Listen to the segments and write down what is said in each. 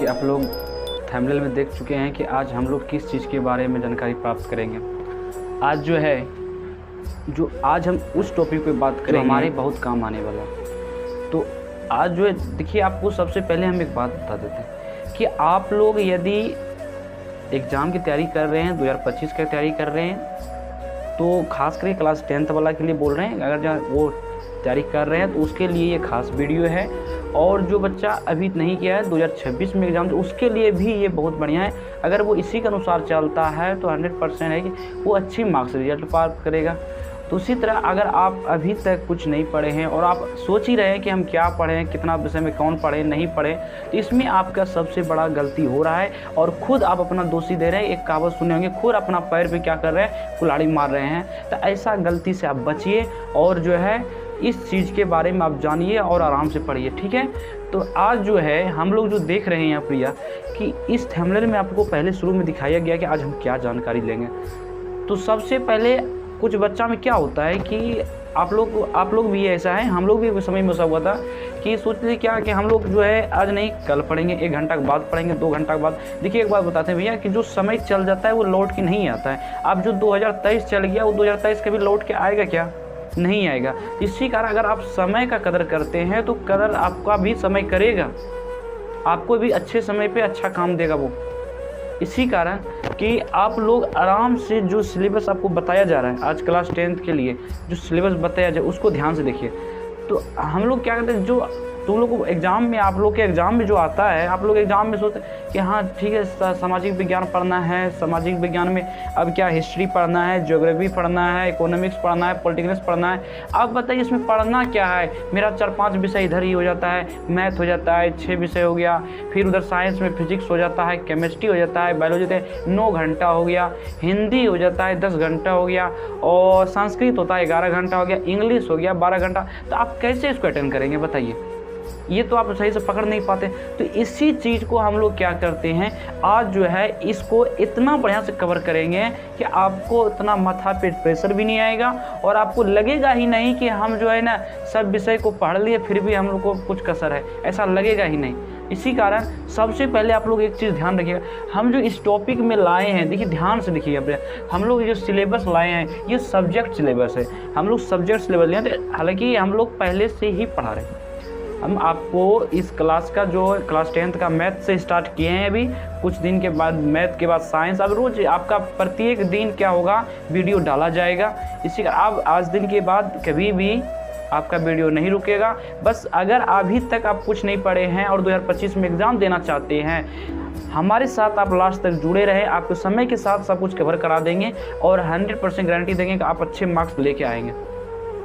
कि आप लोग थंबनेल में देख चुके हैं कि आज हम लोग किस चीज़ के बारे में जानकारी प्राप्त करेंगे। आज जो है आज हम उस टॉपिक पे बात करेंगे हमारे बहुत काम आने वाला। तो आज जो है देखिए, आपको सबसे पहले हम एक बात बता देते हैं कि आप लोग यदि एग्ज़ाम की तैयारी कर रहे हैं, 2025 की तैयारी कर रहे हैं, तो खास करके क्लास 10th वाला के लिए बोल रहे हैं, अगर जो वो तैयारी कर रहे हैं तो उसके लिए ये खास वीडियो है। और जो बच्चा अभी नहीं किया है 2026 में एग्ज़ाम, तो उसके लिए भी ये बहुत बढ़िया है। अगर वो इसी के अनुसार चलता है तो 100% है कि वो अच्छी मार्क्स रिजल्ट प्राप्त करेगा। तो उसी तरह अगर आप अभी तक कुछ नहीं पढ़े हैं और आप सोच ही रहे हैं कि हम क्या पढ़ें, कितना विषय में कौन पढ़े नहीं पढ़े, तो इसमें आपका सबसे बड़ा गलती हो रहा है और ख़ुद आप अपना दोषी दे रहे हैं। एक कहावत सुने होंगे, खुद अपना पैर पे क्या कर रहे हैं, कुल्हाड़ी मार रहे हैं। तो ऐसा गलती से आप बचिए और जो है इस चीज़ के बारे में आप जानिए और आराम से पढ़िए, ठीक है। तो आज जो है हम लोग जो देख रहे हैं यहाँ प्रिया कि इस थंबनेल में आपको पहले शुरू में दिखाया गया कि आज हम क्या जानकारी लेंगे। तो सबसे पहले कुछ बच्चा में क्या होता है कि आप लोग भी ऐसा है, हम लोग भी समय में ऐसा हुआ था कि सोचते क्या कि हम लोग जो है आज नहीं कल पढ़ेंगे, 1 घंटा के बाद पढ़ेंगे, 2 घंटा के बाद। देखिए एक बात बताते हैं भैया कि जो समय चल जाता है वो लौट के नहीं आता है। अब जो 2023 चल गया वो 2023 कभी लौट के आएगा क्या? नहीं आएगा। इसी कारण अगर आप समय का कदर करते हैं तो कदर आपका भी समय करेगा, आपको भी अच्छे समय पे अच्छा काम देगा वो। इसी कारण कि आप लोग आराम से जो सिलेबस आपको बताया जा रहा है आज क्लास 10th के लिए जो सिलेबस बताया जाए उसको ध्यान से देखिए। तो हम लोग क्या करते हैं, जो तुम लोग को एग्ज़ाम में, आप लोग के एग्ज़ाम में जो आता है, आप लोग एग्ज़ाम में सोचते हैं कि हाँ ठीक है सामाजिक विज्ञान पढ़ना है, सामाजिक विज्ञान में अब क्या हिस्ट्री पढ़ना है, ज्योग्राफी पढ़ना है, इकोनॉमिक्स पढ़ना है, पॉलिटिकल्स पढ़ना है। अब बताइए इसमें पढ़ना क्या है? मेरा 4-5 विषय इधर ही हो जाता है, मैथ हो जाता है 6 विषय हो गया, फिर उधर साइंस में फिजिक्स हो जाता है, केमिस्ट्री हो जाता है, बायोलॉजी होता है 9 घंटा हो गया, हिंदी हो जाता है 10 घंटा हो गया, और संस्कृत होता है 11 घंटा हो गया, इंग्लिश हो गया 12 घंटा। तो आप कैसे इसको अटेंड करेंगे बताइए? ये तो आप सही से पकड़ नहीं पाते। तो इसी चीज़ को हम लोग क्या करते हैं, आज जो है इसको इतना बढ़िया से कवर करेंगे कि आपको इतना माथा पे प्रेशर भी नहीं आएगा और आपको लगेगा ही नहीं कि हम जो है ना सब विषय को पढ़ लिए फिर भी हम लोग को कुछ कसर है, ऐसा लगेगा ही नहीं। इसी कारण सबसे पहले आप लोग एक चीज़ ध्यान रखिएगा, हम जो इस टॉपिक में लाए हैं, देखिए ध्यान से देखिए, हम लोग जो सिलेबस लाए हैं ये सब्जेक्ट सिलेबस है। हम लोग सब्जेक्ट सिलेबस लिए थे, हालांकि हम लोग पहले से ही पढ़ा रहे हैं। हम आपको इस क्लास का जो क्लास 10th का मैथ से स्टार्ट किए हैं, अभी कुछ दिन के बाद मैथ के बाद साइंस। अब रोज़ आपका प्रत्येक दिन क्या होगा, वीडियो डाला जाएगा। इसी का अब आज दिन के बाद कभी भी आपका वीडियो नहीं रुकेगा। बस अगर अभी तक आप कुछ नहीं पढ़े हैं और 2025 में एग्ज़ाम देना चाहते हैं, हमारे साथ आप लास्ट तक जुड़े रहे, आपको समय के साथ सब कुछ कवर करा देंगे और 100% गारंटी देंगे कि आप अच्छे मार्क्स लेके आएंगे,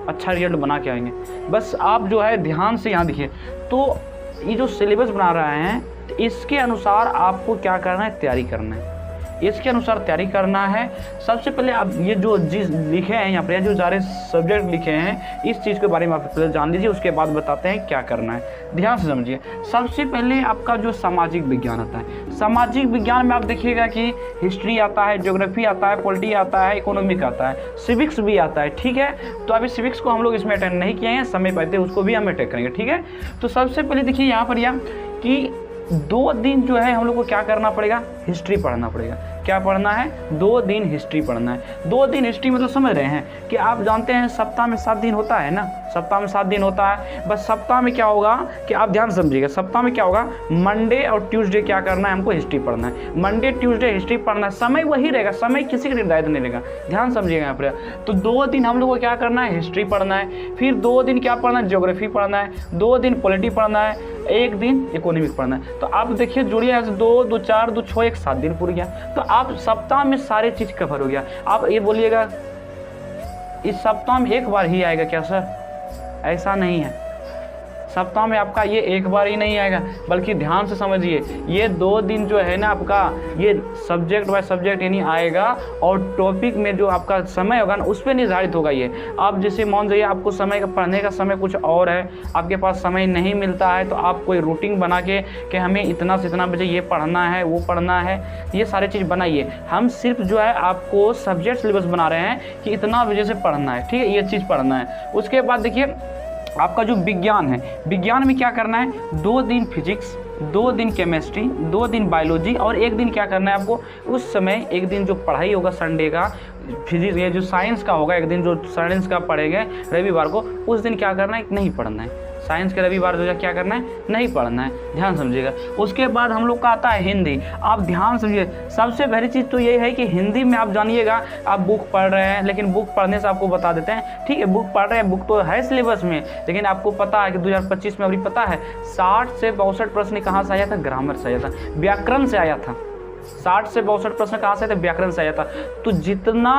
अच्छा रिजल्ट बना के आएंगे। बस आप जो है ध्यान से यहाँ देखिए। तो ये जो सिलेबस बना रहे हैं तो इसके अनुसार आपको क्या करना है, तैयारी करना है, इसके अनुसार तैयारी करना है। सबसे पहले आप ये जो चीज़ लिखे हैं यहाँ पर, जो सारे सब्जेक्ट लिखे हैं, इस चीज़ के बारे में आप पहले जान लीजिए, उसके बाद बताते हैं क्या करना है। ध्यान से समझिए। सबसे पहले आपका जो सामाजिक विज्ञान आता है, सामाजिक विज्ञान में आप देखिएगा कि हिस्ट्री आता है, ज्योग्राफी आता है, पॉलिटी आता है, इकोनॉमिक आता है, सिविक्स भी आता है, ठीक है। तो अभी सिविक्स को हम लोग इसमें अटेंड नहीं किए हैं, समय पाते उसको भी हम अटेंड करेंगे, ठीक है। तो सबसे पहले देखिए यहाँ पर यह कि 2 दिन जो है हम लोग को क्या करना पड़ेगा, हिस्ट्री पढ़ना पड़ेगा। क्या पढ़ना है? 2 दिन हिस्ट्री पढ़ना है। 2 दिन हिस्ट्री मतलब समझ रहे हैं कि आप जानते हैं सप्ताह में 7 दिन होता है ना, सप्ताह में 7 दिन होता है। बस सप्ताह में क्या होगा कि आप ध्यान समझिएगा, सप्ताह में क्या होगा, मंडे और ट्यूसडे क्या करना है, हमको हिस्ट्री पढ़ना है। मंडे ट्यूसडे हिस्ट्री पढ़ना है, समय वही रहेगा, समय किसी का निर्धारित नहीं रहेगा, ध्यान समझिएगा यहाँ पर। तो 2 दिन हम लोग को क्या करना है, हिस्ट्री पढ़ना है। फिर 2 दिन क्या पढ़ना है, ज्योग्राफी पढ़ना है। 2 दिन पॉलिटी पढ़ना है, 1 दिन इकोनॉमिक पढ़ना है। तो आप देखिए जोड़िए, 2 2 4 2 6 1 7 दिन पूरा गया। तो आप सप्ताह में सारे चीज़ कवर हो गया। आप ये बोलिएगा इस सप्ताह में एक बार ही आएगा क्या सर? ऐसा नहीं है, सप्ताह में आपका ये एक बार ही नहीं आएगा, बल्कि ध्यान से समझिए, ये 2 दिन जो है ना आपका, ये सब्जेक्ट बाय सब्जेक्ट यानी आएगा और टॉपिक में जो आपका समय होगा ना उस पर निर्धारित होगा। ये आप जैसे मान जाइए आपको समय का पढ़ने का समय कुछ और है, आपके पास समय नहीं मिलता है, तो आप कोई रूटीन बना के कि हमें इतना से इतना बजे ये पढ़ना है, वो पढ़ना है, ये सारी चीज़ बनाइए। हम सिर्फ जो है आपको सब्जेक्ट सिलेबस बना रहे हैं कि इतना बजे से पढ़ना है, ठीक है, ये चीज़ पढ़ना है। उसके बाद देखिए आपका जो विज्ञान है, विज्ञान में क्या करना है, 2 दिन फिजिक्स, 2 दिन केमिस्ट्री, 2 दिन बायोलॉजी और 1 दिन क्या करना है आपको, उस समय 1 दिन जो पढ़ाई होगा संडे का, फिजिक्स ये जो साइंस का होगा 1 दिन जो साइंस का पढ़ेंगे रविवार को, उस दिन क्या करना है, नहीं पढ़ना है। साइंस के रविवार जो क्या करना है, नहीं पढ़ना है, ध्यान समझिएगा। उसके बाद हम लोग का आता है हिंदी। आप ध्यान समझिए, सबसे पहली चीज़ तो ये है कि हिंदी में आप जानिएगा, आप बुक पढ़ रहे हैं, लेकिन बुक पढ़ने से आपको बता देते हैं, ठीक है बुक पढ़ रहे हैं, बुक तो है सिलेबस में, लेकिन आपको पता है कि 2025 में अभी पता है 60 से 62 प्रश्न कहाँ से आया था, ग्रामर से आया था, व्याकरण से आया था। 60 से 62 प्रश्न कहाँ से थे, व्याकरण से आया था। तो जितना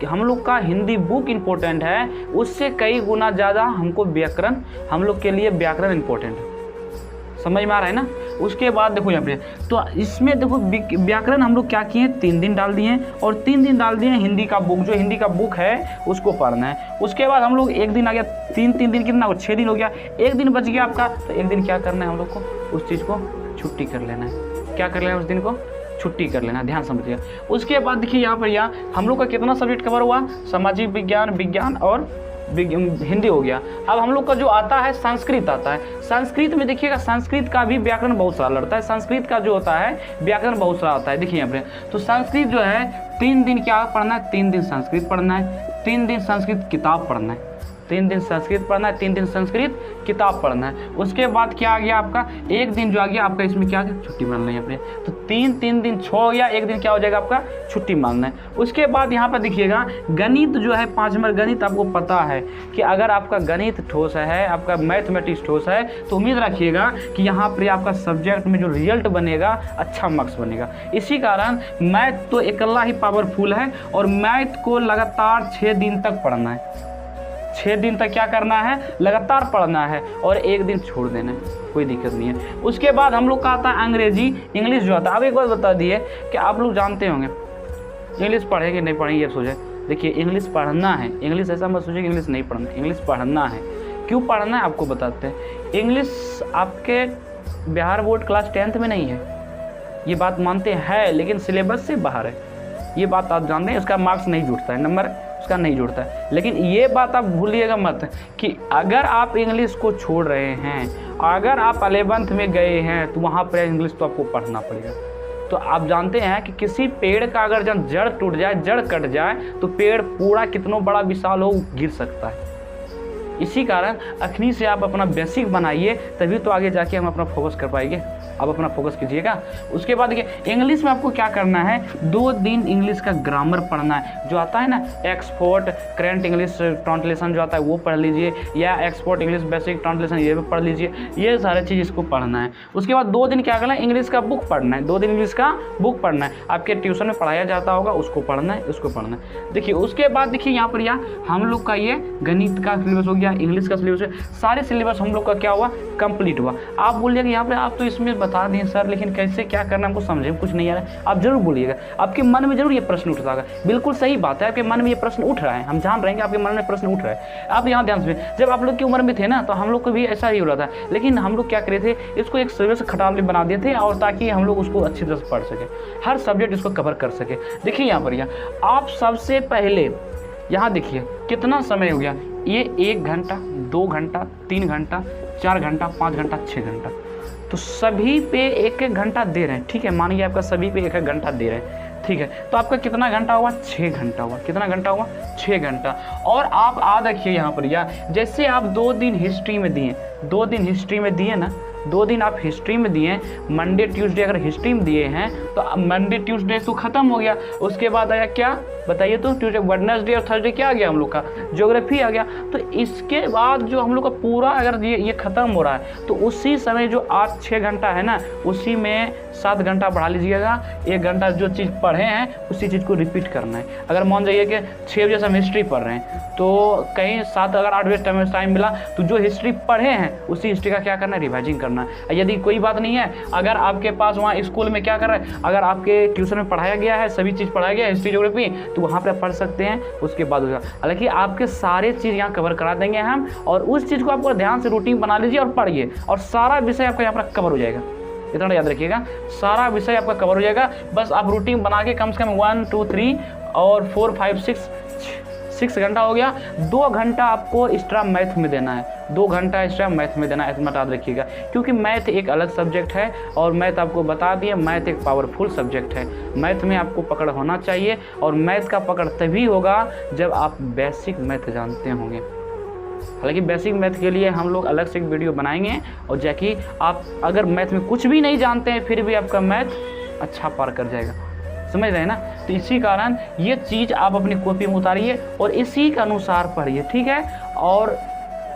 हम लोग का हिंदी बुक इम्पोर्टेंट है, उससे कई गुना ज़्यादा हमको व्याकरण, हम लोग के लिए व्याकरण इम्पोर्टेंट है। समझ में आ रहा है ना। उसके बाद देखो यहाँ पे, तो इसमें देखो व्याकरण हम लोग क्या किए, 3 दिन डाल दिए और 3 दिन डाल दिए हिंदी का बुक, जो हिंदी का बुक है उसको पढ़ना है। उसके बाद हम लोग 1 दिन आ गया, 3 दिन कितना हो, 6 दिन हो गया, 1 दिन बच गया आपका, तो 1 दिन क्या करना है हम लोग को, उस चीज़ को छुट्टी कर लेना है। क्या कर लेना है, उस दिन को छुट्टी कर लेना, ध्यान समझिएगा। उसके बाद देखिए यहाँ पर हम लोग का कितना सब्जेक्ट कवर हुआ, सामाजिक विज्ञान, विज्ञान और हिंदी हो गया। अब हम लोग का जो आता है संस्कृत आता है। संस्कृत में देखिएगा, संस्कृत का भी व्याकरण बहुत सारा लड़ता है, संस्कृत का जो होता है व्याकरण बहुत सारा आता है। देखिए यहाँ पे, तो संस्कृत जो है 3 दिन क्या पढ़ना है, 3 दिन संस्कृत पढ़ना है, 3 दिन संस्कृत किताब पढ़ना है, 3 दिन संस्कृत पढ़ना है, 3 दिन संस्कृत किताब पढ़ना है। उसके बाद क्या आ गया आपका, 1 दिन जो आ गया आपका, इसमें क्या छुट्टी मानना है यहाँ पे, तो 3 दिन 6 हो गया, 1 दिन क्या हो जाएगा आपका, छुट्टी मानना है। उसके बाद यहाँ पर देखिएगा गणित जो है 5 नंबर गणित, आपको पता है कि अगर आपका गणित ठोस है, आपका मैथमेटिक्स ठोस है, तो उम्मीद रखिएगा कि यहाँ पर आपका सब्जेक्ट में जो रिजल्ट बनेगा अच्छा मार्क्स बनेगा। इसी कारण मैथ तो अकेला ही पावरफुल है और मैथ को लगातार 6 दिन तक पढ़ना है, 6 दिन तक क्या करना है, लगातार पढ़ना है और 1 दिन छोड़ देना है, कोई दिक्कत नहीं है। उसके बाद हम लोग का आता है अंग्रेजी, इंग्लिश जो आता है। अब एक बात बता दिए कि आप लोग जानते होंगे इंग्लिश पढ़ेंगे नहीं पढ़ेंगे, ये सोचे। देखिए इंग्लिश पढ़ना है, इंग्लिश ऐसा मत सोचिए कि इंग्लिश नहीं पढ़ना, इंग्लिश पढ़ना है। क्यों पढ़ना है आपको बताते हैं। इंग्लिश आपके बिहार बोर्ड क्लास 10th में नहीं है, ये बात मानते हैं, लेकिन सिलेबस से बाहर है, ये बात आप जानते हैं। उसका मार्क्स नहीं जुड़ता है, नंबर उसका नहीं जुड़ता है। लेकिन ये बात आप भूलिएगा मत कि अगर आप इंग्लिश को छोड़ रहे हैं, अगर आप 11th में गए हैं, तो वहाँ पर इंग्लिश तो आपको पढ़ना पड़ेगा। तो आप जानते हैं कि किसी पेड़ का अगर जब जड़ टूट जाए, जड़ कट जाए, तो पेड़ पूरा कितना बड़ा विशाल हो गिर सकता है। इसी कारण अखनी से आप अपना बेसिक बनाइए, तभी तो आगे जाके हम अपना फोकस कर पाएंगे। आप अपना फोकस कीजिएगा। उसके बाद देखिए इंग्लिश में आपको क्या करना है, 2 दिन इंग्लिश का ग्रामर पढ़ना है, जो आता है ना एक्सपोर्ट करेंट इंग्लिश ट्रांसलेशन जो आता है वो पढ़ लीजिए, या एक्सपोर्ट इंग्लिश बेसिक ट्रांसलेशन ये भी पढ़ लीजिए, ये सारे चीज़ इसको पढ़ना है। उसके बाद 2 दिन क्या करना है, इंग्लिश का बुक पढ़ना है, 2 दिन इंग्लिश का बुक पढ़ना है। आपके ट्यूशन में पढ़ाया जाता होगा, उसको पढ़ना है, उसको पढ़ना है। देखिए उसके बाद देखिए यहाँ पर हम लोग का ये गणित का सिलेबस हो गया, इंग्लिश का सिलेबस है, सारे सिलेबस हम लोग का क्या हुआ, कंप्लीट हुआ। आप बोलिएगा यहाँ पर आप तो इसमें बता दें सर, लेकिन कैसे क्या करना हमको समझे कुछ नहीं आ रहा है, आप जरूर बोलिएगा। आपके मन में जरूर ये प्रश्न उठता होगा, बिल्कुल सही बात है, आपके मन में ये प्रश्न उठ रहा है, हम जान रहे हैं कि आपके मन में प्रश्न उठ रहा है। आप यहाँ ध्यान से, जब आप लोग की उम्र में थे ना, तो हम लोग को भी ऐसा ही हो रहा था, लेकिन हम लोग क्या करे थे, इसको एक सिलेबस खटावली बना दिए थे, और ताकि हम लोग उसको अच्छी तरह से पढ़ सके, हर सब्जेक्ट इसको कवर कर सके। देखिए यहाँ पर आप सबसे पहले यहाँ देखिए कितना समय हो गया, ये 1 घंटा, 2 घंटा, 3 घंटा, 4 घंटा, 5 घंटा, 6 घंटा, तो सभी पे 1-1 घंटा दे रहे हैं। ठीक है, मानिए आपका सभी पे 1-1 घंटा दे रहे हैं, ठीक है, तो आपका कितना घंटा हुआ, 6 घंटा हुआ। कितना घंटा हुआ, 6 घंटा। और आप याद रखिए यहाँ पर जैसे आप 2 दिन हिस्ट्री में दिए, 2 दिन हिस्ट्री में दिए ना, 2 दिन आप हिस्ट्री में दिए, मंडे ट्यूसडे अगर हिस्ट्री में दिए हैं, तो मंडे ट्यूसडे तो खत्म हो गया। उसके बाद आया क्या बताइए, तो ट्यूसडे वेडनेसडे और थर्सडे क्या आ गया हम लोग का, ज्योग्राफी आ गया। तो इसके बाद जो हम लोग का पूरा अगर ये खत्म हो रहा है, तो उसी समय जो 8-6 घंटा है ना, उसी में 7 घंटा बढ़ा लीजिएगा। 1 घंटा जो चीज़ पढ़े हैं उसी चीज़ को रिपीट करना है। अगर मान जाइए कि 6 बजे से हम हिस्ट्री पढ़ रहे हैं, तो कहीं 7 अगर 8 बजे टाइम मिला, तो जो हिस्ट्री पढ़े हैं उसी हिस्ट्री का क्या करना है, रिवाइजिंग करना है। यदि कोई बात नहीं है, अगर आपके पास वहाँ स्कूल में क्या कर रहा है, अगर आपके ट्यूशन में पढ़ाया गया है, सभी चीज़ पढ़ाया गया है, हिस्ट्री ज्योग्राफी, तो वहाँ पर पढ़ सकते हैं। उसके बाद होगा, हालांकि आपके सारे चीज़ यहाँ कवर करा देंगे हम, और उस चीज़ को आपको ध्यान से रूटीन बना लीजिए और पढ़िए, और सारा विषय आपका यहाँ पर कवर हो जाएगा। इतना याद रखिएगा, सारा विषय आपका कवर हो जाएगा। बस आप रूटीन बना के कम से कम 1 2 3 और 4 5 6 6 घंटा हो गया, 2 घंटा आपको एक्स्ट्रा मैथ में देना है, 2 घंटा एक्स्ट्रा मैथ में देना है, इतना याद रखिएगा। क्योंकि मैथ एक अलग सब्जेक्ट है और मैथ आपको बता दिए, मैथ एक पावरफुल सब्जेक्ट है। मैथ में आपको पकड़ होना चाहिए और मैथ का पकड़ तभी होगा जब आप बेसिक मैथ जानते होंगे। हालांकि बेसिक मैथ के लिए हम लोग अलग से एक वीडियो बनाएंगे, और जैकि आप अगर मैथ में कुछ भी नहीं जानते हैं फिर भी आपका मैथ अच्छा पार कर जाएगा, समझ रहे हैं ना। तो इसी कारण ये चीज़ आप अपनी कॉपी में उतारिए और इसी के अनुसार पढ़िए, ठीक है। और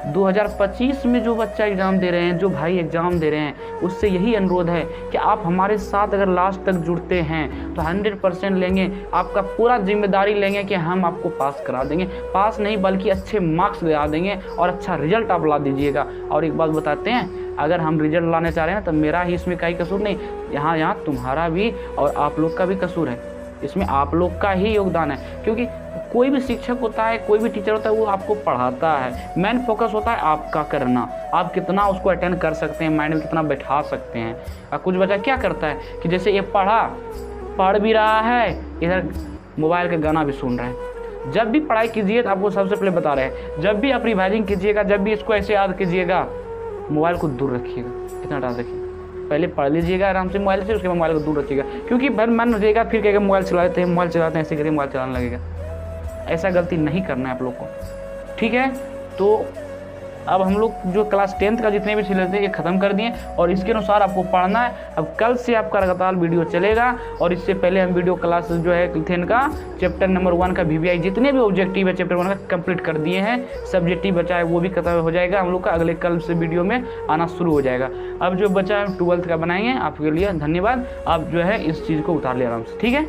2025 में जो बच्चा एग्ज़ाम दे रहे हैं, जो भाई एग्ज़ाम दे रहे हैं, उससे यही अनुरोध है कि आप हमारे साथ अगर लास्ट तक जुड़ते हैं तो 100% लेंगे, आपका पूरा जिम्मेदारी लेंगे कि हम आपको पास करा देंगे। पास नहीं बल्कि अच्छे मार्क्स दिला देंगे और अच्छा रिजल्ट आप ला दीजिएगा। और एक बात बताते हैं, अगर हम रिजल्ट लाने चाह रहे हैं तो मेरा ही इसमें कोई कसूर नहीं, यहाँ तुम्हारा भी और आप लोग का भी कसूर है, इसमें आप लोग का ही योगदान है। क्योंकि कोई भी शिक्षक होता है, कोई भी टीचर होता है, वो आपको पढ़ाता है, मेन फोकस होता है आपका करना, आप कितना उसको अटेंड कर सकते हैं, माइंड में कितना बैठा सकते हैं। और कुछ बच्चा क्या करता है कि जैसे ये पढ़ भी रहा है, इधर मोबाइल का गाना भी सुन रहा है। जब भी पढ़ाई कीजिए तो आपको सबसे पहले बता रहे हैं, जब भी आप रिवाइजिंग कीजिएगा, जब भी इसको ऐसे याद कीजिएगा, मोबाइल को दूर रखिएगा, इतना डाल रखिए। पहले पढ़ लीजिएगा आराम से मोबाइल से, उसके बाद मोबाइल को दूर रखिएगा। क्योंकि भर मन हो जाएगा, फिर कहेगा मोबाइल चलाते हैं, मोबाइल चलाते हैं, ऐसे करिए मोबाइल चलाने लगेगा। ऐसा गलती नहीं करना है आप लोग को, ठीक है। तो अब हम लोग जो क्लास 10th का जितने भी सिलेबस थे ये ख़त्म कर दिए और इसके अनुसार आपको पढ़ना है। अब कल से आपका लगातार वीडियो चलेगा और इससे पहले हम वीडियो क्लास जो है 10 का चैप्टर नंबर 1 का VVI जितने भी ऑब्जेक्टिव है चैप्टर 1 का कंप्लीट कर दिए हैं। सब्जेक्टिव बचा है वो भी खत्म हो जाएगा हम लोग का, अगले कल से वीडियो में आना शुरू हो जाएगा। अब जो बचा है 12th का बनाएंगे आपके लिए। धन्यवाद। आप जो है इस चीज़ को उतार ले आराम से, ठीक है।